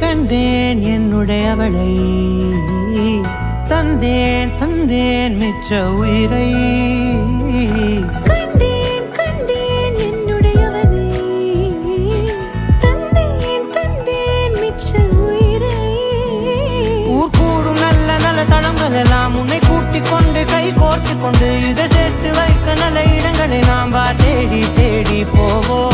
கண்டேன் என்னுடையவளை, தந்தேன் தந்தேன் மிச்ச உயிரை. கண்டேன் கண்டேன் என்னுடையவனை, தந்தேன் தந்தேன் மிச்ச உயிரை. ஊர் கூடும் நல்ல நல்ல தளங்கள் எல்லாம் உன்னை கூட்டிக் கொண்டு கை கோர்த்து கொண்டு இதை சேர்த்து வைக்க நல்ல இடங்களை நாம் வா தேடி தேடி போவோம்.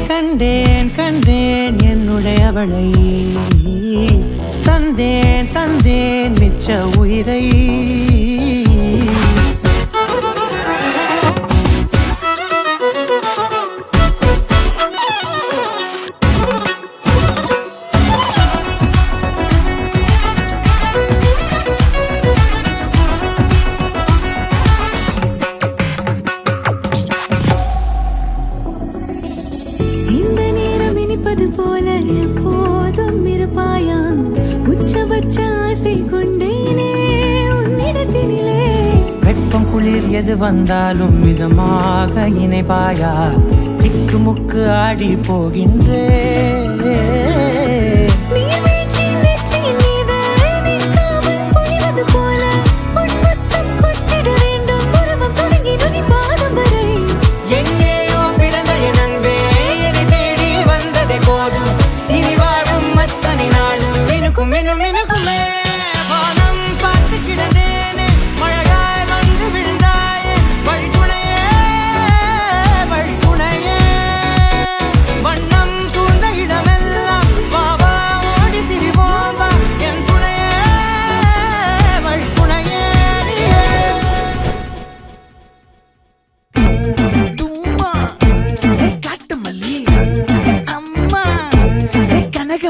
கண்டேன் கண்டேன் என்னுடையவளை, தந்தேன் தந்தேன் மிச்ச உயிரை. போல எப்போதும் இருப்பாயா, உச்சபட்ச ஆசை கொண்டேனே உன்னிடத்தினிலே. வெப்பம் குளிர் எது வந்தாலும் மிதமாக இணைப்பாயா, திக்கு முக்கு ஆடி போகின்றே.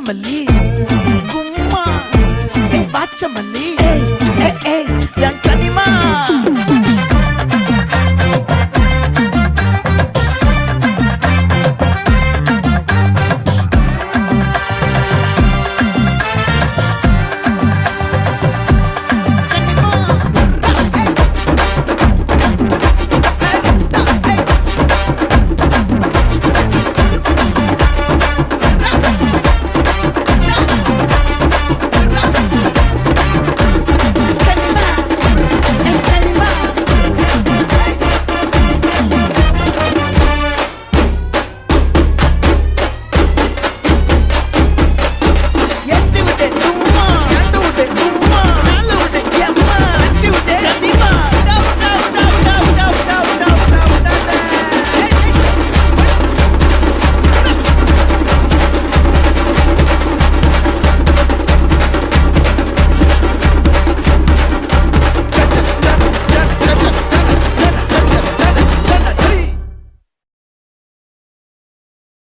மல்லி கும்மா பாச்ச மல்லி